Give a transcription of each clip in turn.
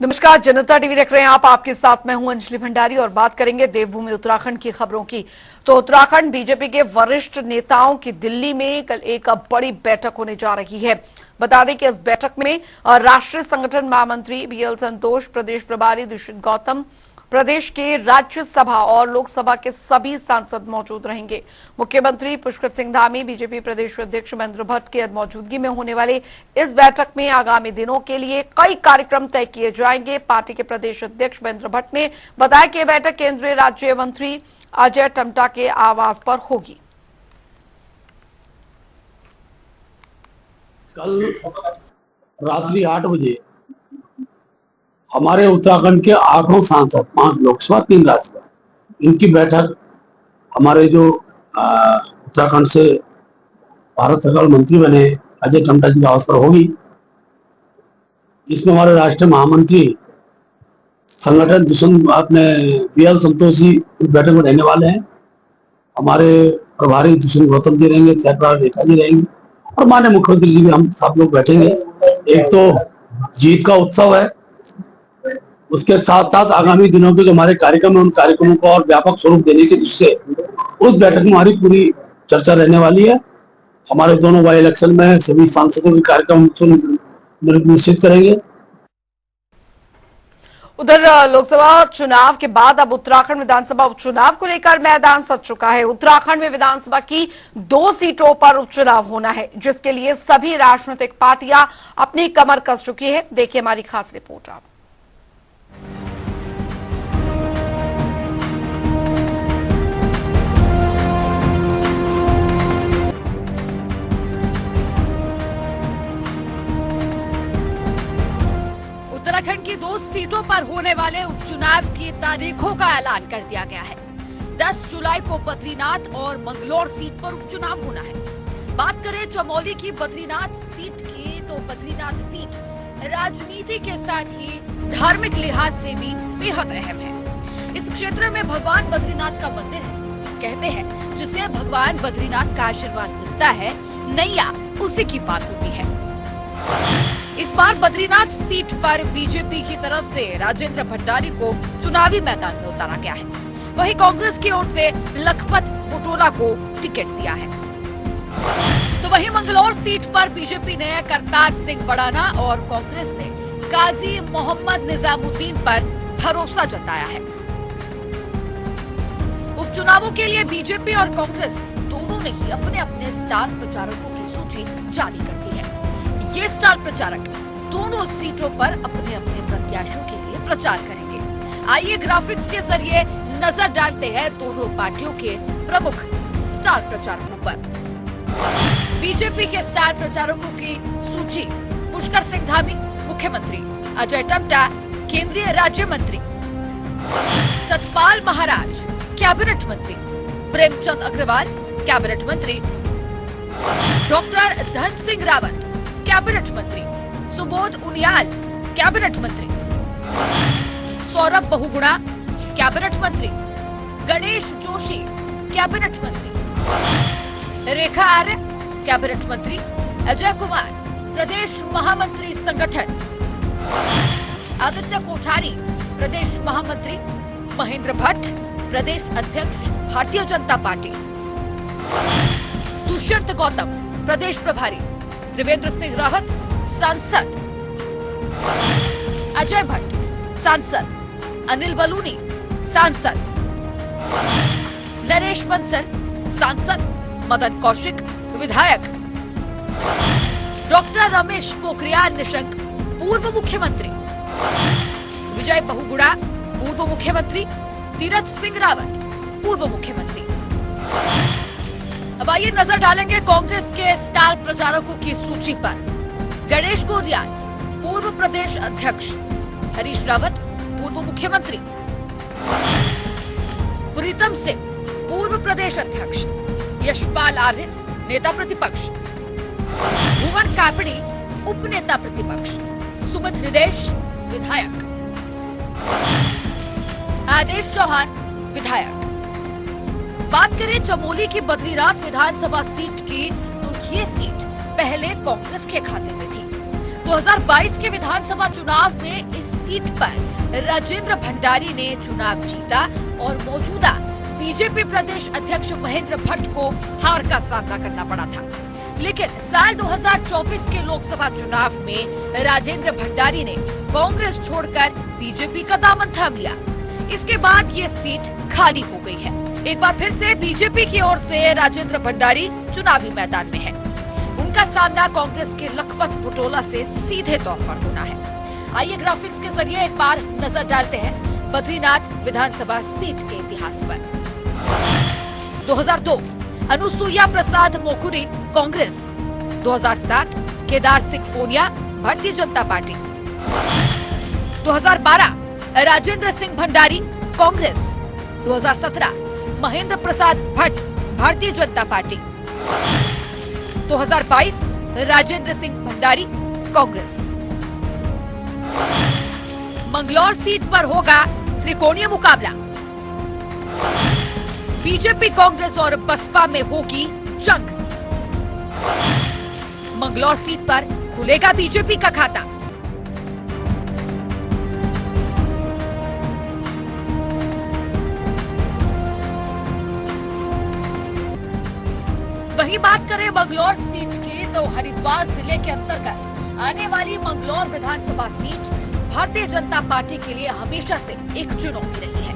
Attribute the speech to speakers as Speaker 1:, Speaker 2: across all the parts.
Speaker 1: नमस्कार, जनता टीवी देख रहे हैं आप। आपके साथ मैं हूं अंजलि भंडारी और बात करेंगे देवभूमि उत्तराखंड की खबरों की। तो उत्तराखंड बीजेपी के वरिष्ठ नेताओं की दिल्ली में कल एक बड़ी बैठक होने जा रही है। बता दें कि इस बैठक में राष्ट्रीय संगठन महामंत्री बीएल संतोष, प्रदेश प्रभारी दुष्यंत गौतम, प्रदेश के राज्यसभा और लोकसभा के सभी सांसद मौजूद रहेंगे। मुख्यमंत्री पुष्कर सिंह धामी, बीजेपी प्रदेश अध्यक्ष महेंद्र भट्ट की मौजूदगी में होने वाले इस बैठक में आगामी दिनों के लिए कई कार्यक्रम तय किए जाएंगे। पार्टी के प्रदेश अध्यक्ष महेंद्र भट्ट ने बताया कि बैठक केंद्रीय राज्य मंत्री अजय टम्टा के आवास पर होगी।
Speaker 2: कल रात्रि 8 बजे हमारे उत्तराखंड के 8 सांसद, 5 लोकसभा, 3 राज्यसभा, इनकी बैठक हमारे जो उत्तराखंड से भारत सरकार मंत्री बने अजय टम्टा जी के आवास पर होगी। इसमें हमारे राष्ट्रीय महामंत्री संगठन दुष्यंत अपने बीएल संतोष जी इस बैठक में रहने वाले हैं। हमारे प्रभारी दुष्यंत गौतम जी रहेंगे, सहप्रभारी रेखा जी रहेंगी और माननीय मुख्यमंत्री जी भी, हम सब लोग बैठेंगे। एक तो जीत का उत्सव है, उसके साथ साथ आगामी दिनों के जो हमारे कार्यक्रम है उन कार्यक्रमों को और व्यापक स्वरूप देने की दृष्टि से उस बैठक में हमारी पूरी चर्चा रहने वाली है। हमारे दोनों बाई इलेक्शन में सभी सांसदों के कार्यक्रम निश्चित करेंगे।
Speaker 1: उधर लोकसभा चुनाव के बाद अब उत्तराखंड विधानसभा उपचुनाव को लेकर मैदान सज चुका है। उत्तराखंड में विधानसभा की 2 सीटों पर उपचुनाव होना है, जिसके लिए सभी राजनीतिक पार्टियां अपनी कमर कस चुकी है। देखिए हमारी खास रिपोर्ट। आप
Speaker 3: उत्तराखंड की 2 सीटों पर होने वाले उपचुनाव की तारीखों का ऐलान कर दिया गया है। 10 जुलाई को बद्रीनाथ और मंगलौर सीट पर उपचुनाव होना है। बात करें चमोली की बद्रीनाथ सीट की, तो बद्रीनाथ सीट राजनीति के साथ ही धार्मिक लिहाज से भी बेहद अहम है। इस क्षेत्र में भगवान बद्रीनाथ का मंदिर है। कहते हैं जिसे भगवान बद्रीनाथ का आशीर्वाद मिलता है, नैया उसी की पार होती है। इस बार बद्रीनाथ सीट पर बीजेपी की तरफ से राजेंद्र भंडारी को चुनावी मैदान में उतारा गया है। वहीं कांग्रेस की ओर से लखपत बुटोला को टिकट दिया है। तो वहीं मंगलौर सीट पर बीजेपी ने करतार सिंह बड़ाना और कांग्रेस ने काजी मोहम्मद निजामुद्दीन पर भरोसा जताया है। उपचुनावों के लिए बीजेपी और कांग्रेस दोनों ने ही अपने अपने स्टार प्रचारकों की सूची जारी कर दी है। ये स्टार प्रचारक दोनों सीटों पर अपने अपने प्रत्याशियों के लिए प्रचार करेंगे। आइए ग्राफिक्स के जरिए नजर डालते हैं दोनों पार्टियों के प्रमुख स्टार प्रचारकों पर। बीजेपी के स्टार प्रचारकों की सूची: पुष्कर सिंह धामी मुख्यमंत्री, अजय टम्टा केंद्रीय राज्य मंत्री, सतपाल महाराज कैबिनेट मंत्री, प्रेमचंद अग्रवाल कैबिनेट मंत्री, डॉक्टर धन सिंह रावत कैबिनेट मंत्री, सुबोध उनियाल कैबिनेट मंत्री, सौरभ बहुगुणा कैबिनेट मंत्री, गणेश जोशी कैबिनेट मंत्री, रेखा आर्य कैबिनेट मंत्री, अजय कुमार प्रदेश महामंत्री संगठन, आदित्य कोठारी प्रदेश महामंत्री, महेंद्र भट्ट प्रदेश अध्यक्ष भारतीय जनता पार्टी, दुष्यंत गौतम प्रदेश प्रभारी, त्रिवेंद्र सिंह रावत सांसद, अजय भट्ट सांसद, अनिल बलूनी सांसद, नरेश बंसल सांसद, मदन कौशिक विधायक, डॉक्टर रमेश पोखरियाल निशंक पूर्व मुख्यमंत्री, विजय बहुगुणा पूर्व मुख्यमंत्री, तीरथ सिंह रावत पूर्व मुख्यमंत्री। अब आइए नजर डालेंगे कांग्रेस के स्टार प्रचारकों की सूची पर। गणेश गोदियाल पूर्व प्रदेश अध्यक्ष, हरीश रावत पूर्व मुख्यमंत्री, प्रीतम सिंह पूर्व प्रदेश अध्यक्ष, यशपाल आर्य नेता प्रतिपक्ष, भुवन कापड़ी उप नेता प्रतिपक्ष, सुमित हृदय विधायक, आदेश चौहान विधायक। बात करें चमोली की बद्रीनाथ विधानसभा सीट की, तो ये सीट पहले कांग्रेस के खाते में थी। 2022 के विधानसभा चुनाव में इस सीट पर राजेंद्र भंडारी ने चुनाव जीता और मौजूदा बीजेपी प्रदेश अध्यक्ष महेंद्र भट्ट को हार का सामना करना पड़ा था। लेकिन साल 2024 के लोकसभा चुनाव में राजेंद्र भंडारी ने कांग्रेस छोड़कर बीजेपी का दामन थाम लिया। इसके बाद ये सीट खाली हो गई है। एक बार फिर से बीजेपी की ओर से राजेंद्र भंडारी चुनावी मैदान में है। उनका सामना कांग्रेस के लखपत बुटोला से सीधे तौर पर होना है। आइए ग्राफिक्स के जरिए एक बार नजर डालते हैं बद्रीनाथ विधानसभा सीट के इतिहास पर। 2002 अनुसुईया प्रसाद मोखुरी Congress, 2007 Kedar Singh फोनिया Bharatiya Janata party, 2012 Rajendra Singh Bhandari Congress, 2017 Mahendra Prasad Bhatt Bharatiya Janata party, 2022 Rajendra Singh Bhandari Congress. Manglaur seat पर होगा त्रिकोणीय मुकाबला। बीजेपी, कांग्रेस और बसपा में होगी जंग। मंगलौर सीट पर खुलेगा बीजेपी का खाता। वहीं बात करें मंगलौर सीट की तो हरिद्वार जिले के अंतर्गत आने वाली मंगलौर विधानसभा सीट भारतीय जनता पार्टी के लिए हमेशा से एक चुनौती रही है।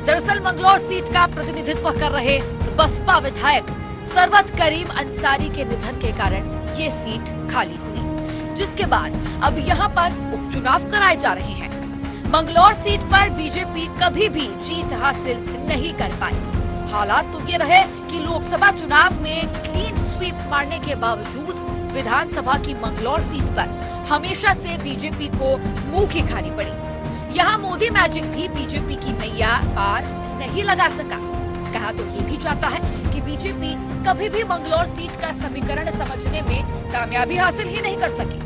Speaker 3: दरअसल मंगलौर सीट का प्रतिनिधित्व कर रहे बसपा विधायक सरवत करीम अंसारी के निधन के कारण ये सीट खाली हुई, जिसके बाद अब यहाँ पर उपचुनाव कराए जा रहे हैं। मंगलौर सीट पर बीजेपी कभी भी जीत हासिल नहीं कर पाई। हालात तो ये रहे कि लोकसभा चुनाव में क्लीन स्वीप मारने के बावजूद विधानसभा की मंगलौर सीट पर हमेशा से बीजेपी को मुंह की खानी पड़ी। यहाँ मोदी मैजिक भी बीजेपी की नैया पार नहीं लगा सका। कहा तो ये भी चाहता है कि बीजेपी कभी भी मंगलौर सीट का समीकरण समझने में कामयाबी हासिल ही नहीं कर सकी।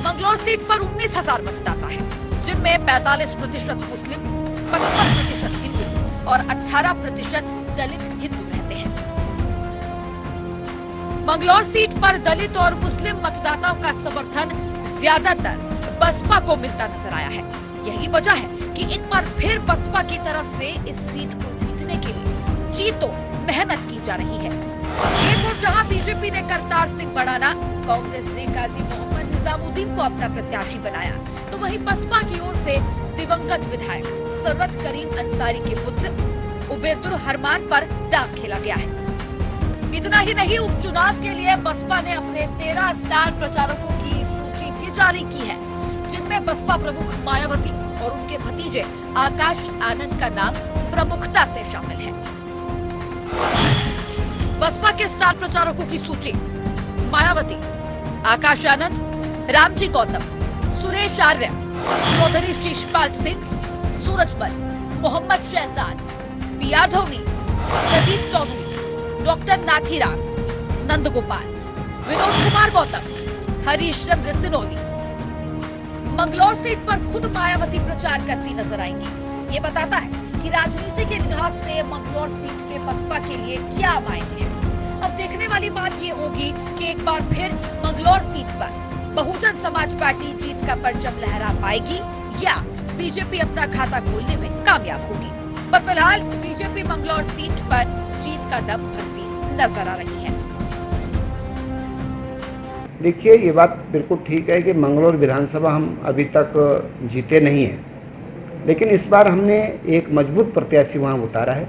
Speaker 3: मंगलौर सीट पर 19,000 मतदाता है, जिनमें 45% मुस्लिम, 55% हिंदू और 18% दलित हिंदू रहते हैं। मंगलौर सीट पर दलित और मुस्लिम मतदाताओं का समर्थन ज्यादातर बसपा को मिलता नजर आया है। यही वजह है कि एक बार फिर बसपा की तरफ से इस सीट को जीतने के लिए जीतो मेहनत की जा रही है। एक और जहां बीजेपी ने करतार सिंह बढ़ाना, कांग्रेस ने काजी मोहम्मद निजामुद्दीन को अपना प्रत्याशी बनाया, तो वहीं बसपा की ओर से दिवंगत विधायक सरवत करीम अंसारी के पुत्र उबैदुर रहमान पर दांव खेला गया है। इतना ही नहीं, उपचुनाव के लिए बसपा ने अपने 13 स्टार प्रचारकों की सूची भी जारी की है, जिनमें बसपा प्रमुख मायावती और उनके भतीजे आकाश आनंद का नाम प्रमुखता से शामिल है। बसपा के स्टार प्रचारकों की सूची: मायावती, आकाश आनंद, रामजी गौतम, सुरेश आर्य, Chaudhary Shishpal Singh, Surajmal, Mohammad Shahzad, PR. Dhoni, Pradeep Chaudhary, doctor Nathiram, Nandgopal, Vinod Kumar Gautam, Harish Chandra सिनोली। Manglaur seat पर खुद मायावती प्रचार करती नजर आएंगी। ये बताता है कि राजनीति के लिहाज से मंगलौर सीट के बसपा के लिए क्या मायने हैं। अब देखने वाली बात ये होगी कि एक बार फिर मंगलौर सीट पर बहुजन समाज पार्टी जीत का परचम लहरा पाएगी या बीजेपी अपना खाता खोलने में कामयाब होगी। पर फिलहाल बीजेपी मंगलौर सीट पर जीत का दम भरती नजर आ रही है।
Speaker 4: देखिए, ये बात बिल्कुल ठीक है कि मंगलौर विधानसभा हम अभी तक जीते नहीं हैं, लेकिन इस बार हमने एक मजबूत प्रत्याशी वहाँ उतारा है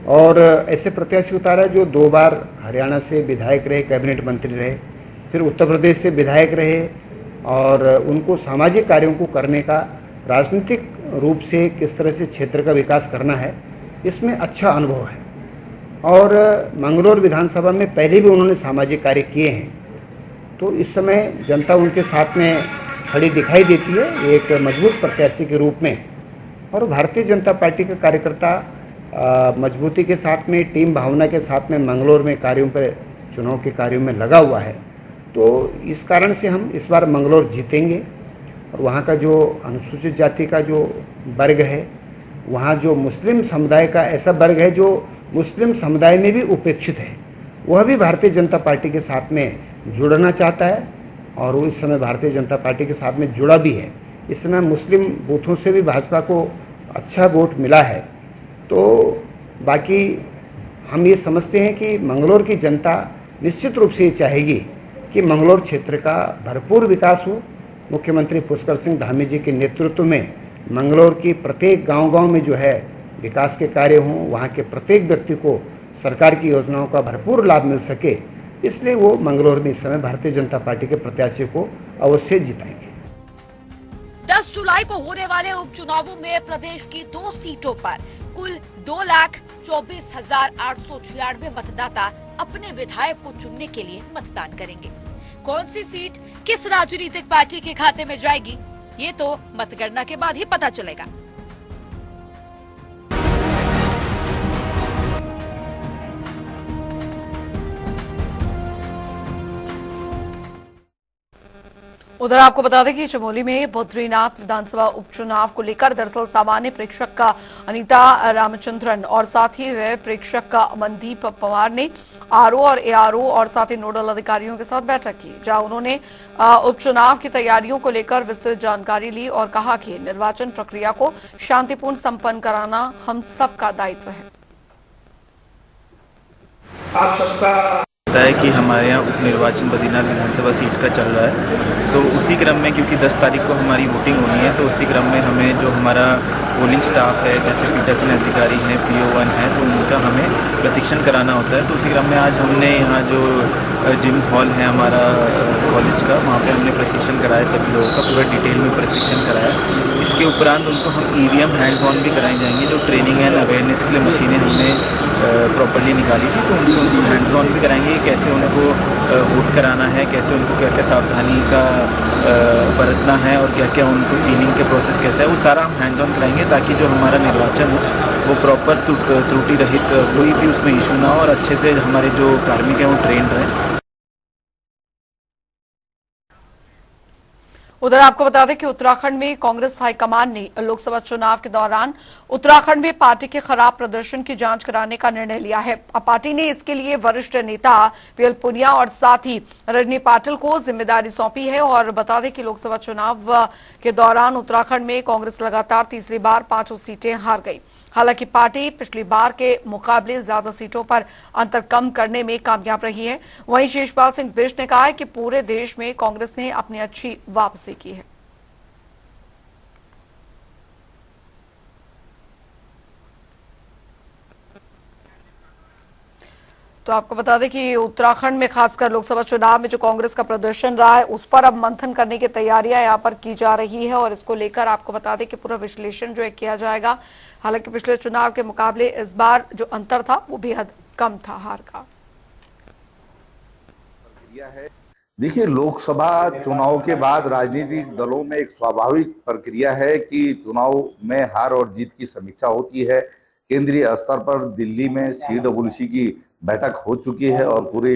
Speaker 4: और ऐसे प्रत्याशी उतारा है जो 2 बार हरियाणा से विधायक रहे, कैबिनेट मंत्री रहे, फिर उत्तर प्रदेश से विधायक रहे और उनको सामाजिक कार्यों को करने का, राजनीतिक रूप से किस तरह से क्षेत्र का विकास करना है, इसमें अच्छा अनुभव है। और मंगलौर विधानसभा में पहले भी उन्होंने सामाजिक कार्य किए हैं, तो इस समय जनता उनके साथ में खड़ी दिखाई देती है एक मजबूत प्रत्याशी के रूप में। और भारतीय जनता पार्टी का कार्यकर्ता मजबूती के साथ में, टीम भावना के साथ में मंगलौर में कार्यों पर, चुनाव के कार्यों में लगा हुआ है। तो इस कारण से हम इस बार मंगलौर जीतेंगे और वहाँ का जो अनुसूचित जाति का जो वर्ग है, वहाँ जो मुस्लिम समुदाय का ऐसा वर्ग है जो मुस्लिम समुदाय में भी उपेक्षित है, वह भी भारतीय जनता पार्टी के साथ में जुड़ना चाहता है और वो इस समय भारतीय जनता पार्टी के साथ में जुड़ा भी है। इस समय मुस्लिम बूथों से भी भाजपा को अच्छा वोट मिला है। तो बाकी हम ये समझते हैं कि मंगलौर की जनता निश्चित रूप से ये चाहेगी कि मंगलौर क्षेत्र का भरपूर विकास हो। मुख्यमंत्री पुष्कर सिंह धामी जी के नेतृत्व में मंगलौर की प्रत्येक गांव-गांव में जो है विकास के कार्य हों, वहाँ के प्रत्येक व्यक्ति को सरकार की योजनाओं का भरपूर लाभ मिल सके, इसलिए वो मंगलौर में इस समय भारतीय जनता पार्टी के प्रत्याशी को अवश्य जिताएंगे।
Speaker 3: 10 जुलाई को होने वाले उपचुनावों में प्रदेश की 2 सीटों पर कुल 2,24,896 मतदाता अपने विधायक को चुनने के लिए मतदान करेंगे। कौन सी सीट किस राजनीतिक पार्टी के खाते में जाएगी, ये तो मतगणना के बाद ही पता चलेगा।
Speaker 1: उधर आपको बता दें कि चमोली में बद्रीनाथ विधानसभा उपचुनाव को लेकर दरअसल सामान्य प्रेक्षक का अनीता रामचंद्रन और साथ ही वह प्रेक्षक का अमनदीप पवार ने आरओ और एआरओ और साथ ही नोडल अधिकारियों के साथ बैठक की, जहां उन्होंने उपचुनाव की तैयारियों को लेकर विस्तृत जानकारी ली और कहा कि निर्वाचन प्रक्रिया को शांतिपूर्ण संपन्न कराना हम सबका दायित्व है।
Speaker 5: आप सबका पता है कि हमारे यहाँ उप निर्वाचन बद्रीनाथ विधानसभा सीट का चल रहा है, तो उसी क्रम में क्योंकि 10 तारीख को हमारी वोटिंग होनी है, तो उसी क्रम में हमें जो हमारा पोलिंग स्टाफ है, जैसे पीठासीन अधिकारी हैं, PO1 हैं, तो उनका हमें प्रशिक्षण कराना होता है। तो उसी क्रम में आज हमने यहाँ जो जिम हॉल है हमारा कॉलेज का, वहाँ पे हमने प्रशिक्षण कराया, सभी लोगों का पूरा डिटेल में प्रशिक्षण कराया। इसके उपरांत उनको हम EVM हैंड्स ऑन भी कराए जाएंगे, जो ट्रेनिंग एंड अवेयरनेस के लिए मशीनें हमने प्रॉपर्ली निकाली थी, तो उनसे उनको हैंड्स ऑन भी कराएंगे, कैसे उनको वोट कराना है, कैसे उनको क्या क्या सावधानी का बरतना है और क्या क्या उनको सीलिंग के प्रोसेस कैसा है, वो सारा हम हैंड्स ऑन कराएंगे, ताकि जो हमारा निर्वाचन हो वो प्रॉपर त्रुटि रहित, कोई भी उसमें इशू ना हो और अच्छे से हमारे जो कार्मिक हैं वो ट्रेन रहें।
Speaker 1: उधर आपको बता दें कि उत्तराखंड में कांग्रेस हाईकमान ने लोकसभा चुनाव के दौरान उत्तराखंड में पार्टी के खराब प्रदर्शन की जांच कराने का निर्णय लिया है। अब पार्टी ने इसके लिए वरिष्ठ नेता PL पुनिया और साथ ही रजनी पाटिल को जिम्मेदारी सौंपी है। और बता दें कि लोकसभा चुनाव के दौरान उत्तराखंड में कांग्रेस लगातार तीसरी बार 5 सीटें हार गई। हालांकि पार्टी पिछली बार के मुकाबले ज्यादा सीटों पर अंतर कम करने में कामयाब रही है। वहीं शेषपाल सिंह बिष्ट ने कहा है कि पूरे देश में कांग्रेस ने अपनी अच्छी वापसी की है। तो आपको बता दें कि उत्तराखंड में खासकर लोकसभा चुनाव में जो कांग्रेस का प्रदर्शन रहा है, उस पर अब मंथन करने की तैयारियां यहां पर की जा रही है और इसको लेकर आपको बता दें कि पूरा विश्लेषण जो है किया जाएगा। हालांकि पिछले चुनाव के मुकाबले इस बार जो अंतर था वो बेहद कम था हार का।
Speaker 6: देखिए, लोकसभा चुनाव के बाद राजनीतिक दलों में एक स्वाभाविक प्रक्रिया है कि चुनाव में हार और जीत की समीक्षा होती है। केंद्रीय स्तर पर दिल्ली में CWC की बैठक हो चुकी है और पूरे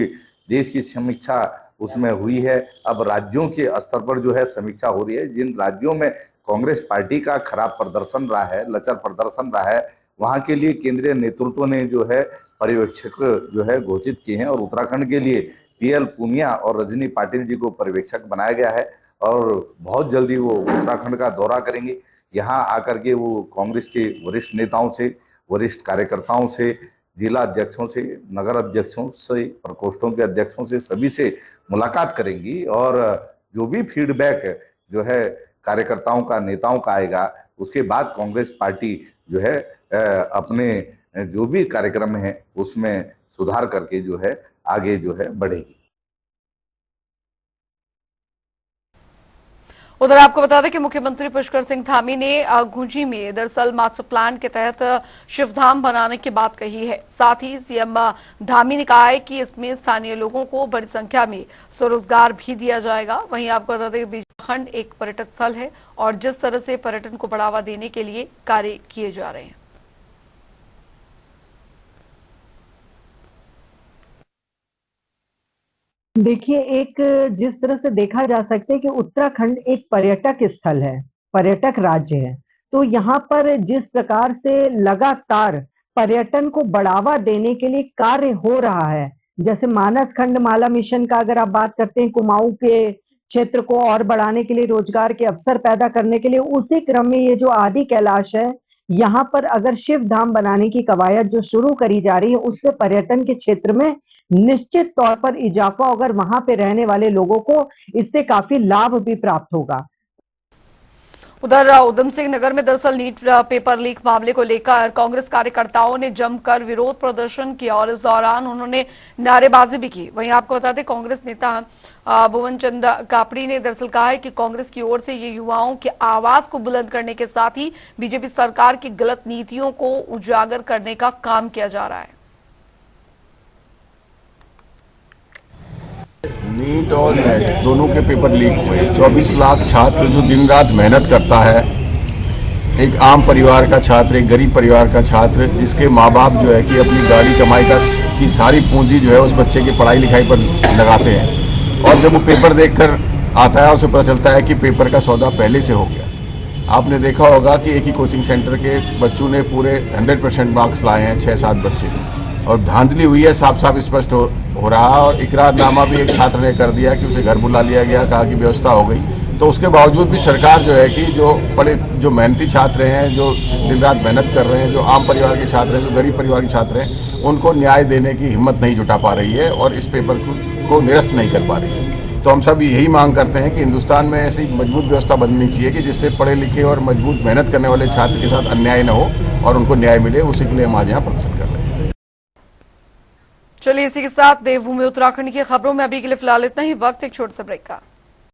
Speaker 6: देश की समीक्षा उसमें हुई है। अब राज्यों के स्तर पर जो है समीक्षा हो रही है। जिन राज्यों में कांग्रेस पार्टी का खराब प्रदर्शन रहा है, लचर प्रदर्शन रहा है, वहां के लिए केंद्रीय नेतृत्व ने जो है पर्यवेक्षक जो है घोषित किए हैं और उत्तराखंड के लिए PL पुनिया और रजनी पाटिल जी को पर्यवेक्षक बनाया गया है और बहुत जल्दी वो उत्तराखंड का दौरा करेंगे। यहाँ आकर के वो कांग्रेस के वरिष्ठ नेताओं से, वरिष्ठ कार्यकर्ताओं से, जिला अध्यक्षों से, नगर अध्यक्षों से, प्रकोष्ठों के अध्यक्षों से, सभी से मुलाकात करेंगी और जो भी फीडबैक जो है कार्यकर्ताओं का, नेताओं का आएगा, उसके बाद कांग्रेस पार्टी जो है अपने जो भी कार्यक्रम है उसमें सुधार करके जो है आगे जो है बढ़ेगी।
Speaker 1: उधर आपको बता दें कि मुख्यमंत्री पुष्कर सिंह धामी ने गुंजी में दरअसल मास्टर प्लान के तहत शिवधाम बनाने की बात कही है। साथ ही CM धामी ने कहा है कि इसमें स्थानीय लोगों को बड़ी संख्या में स्वरोजगार भी दिया जाएगा। वहीं आपको बता दें कि बीजाखंड एक पर्यटक स्थल है और जिस तरह से पर्यटन को बढ़ावा देने के लिए कार्य किए जा रहे हैं।
Speaker 7: देखिए, एक जिस तरह से देखा जा सकता है कि उत्तराखंड एक पर्यटक स्थल है, पर्यटक राज्य है, तो यहाँ पर जिस प्रकार से लगातार पर्यटन को बढ़ावा देने के लिए कार्य हो रहा है, जैसे मानस खंड माला मिशन का अगर आप बात करते हैं, कुमाऊं के क्षेत्र को और बढ़ाने के लिए, रोजगार के अवसर पैदा करने के लिए। उसी क्रम में ये जो आदि कैलाश है, यहाँ पर अगर शिव धाम बनाने की कवायद जो शुरू करी जा रही है, उससे पर्यटन के क्षेत्र में निश्चित तौर पर इजाफा होगा, अगर वहां पे रहने वाले लोगों को इससे काफी लाभ भी प्राप्त होगा।
Speaker 1: उधर उधम सिंह नगर में दरअसल नीट पेपर लीक मामले को लेकर कांग्रेस कार्यकर्ताओं ने जमकर विरोध प्रदर्शन किया और इस दौरान उन्होंने नारेबाजी भी की। वहीं आपको बता दें, कांग्रेस नेता भुवन चंद कापड़ी ने दरअसल कहा है कि कांग्रेस की ओर से ये युवाओं की आवाज को बुलंद करने के साथ ही बीजेपी सरकार की गलत नीतियों को उजागर करने का काम किया जा रहा है।
Speaker 8: नीट और नेट दोनों के पेपर लीक हुए। 24 लाख छात्र जो दिन रात मेहनत करता है, एक आम परिवार का छात्र, एक गरीब परिवार का छात्र, जिसके माँ बाप जो है कि अपनी गाड़ी कमाई की सारी पूंजी जो है उस बच्चे की पढ़ाई लिखाई पर लगाते हैं, और जब वो पेपर देखकर आता है उसे पता चलता है कि पेपर का सौदा पहले से हो गया। आपने देखा होगा कि एक ही कोचिंग सेंटर के बच्चों ने पूरे 100% मार्क्स लाए हैं, 6-7 बच्चे, और धांधली हुई है, साफ साफ स्पष्ट हो रहा है। और इकरारनामा भी एक छात्र ने कर दिया कि उसे घर बुला लिया गया, कहा कि व्यवस्था हो गई। तो उसके बावजूद भी सरकार जो है कि जो मेहनती छात्र हैं, जो दिन रात मेहनत कर रहे हैं, जो आम परिवार के छात्र हैं, जो गरीब परिवार के छात्र हैं, उनको न्याय देने की हिम्मत नहीं जुटा पा रही है और इस पेपर को निरस्त नहीं कर पा रही है। तो हम सब यही मांग करते हैं कि हिंदुस्तान में ऐसी मजबूत व्यवस्था बननी चाहिए कि जिससे पढ़े लिखे और मजबूत मेहनत करने वाले छात्र के साथ अन्याय न हो और उनको न्याय मिले। उसी के लिए हम आज यहाँ प्रदर्शन कर रहे हैं।
Speaker 1: चलिए, इसी के साथ देवभूमि उत्तराखंड की खबरों में अभी के लिए फिलहाल इतना ही। वक्त एक छोटे से ब्रेक का।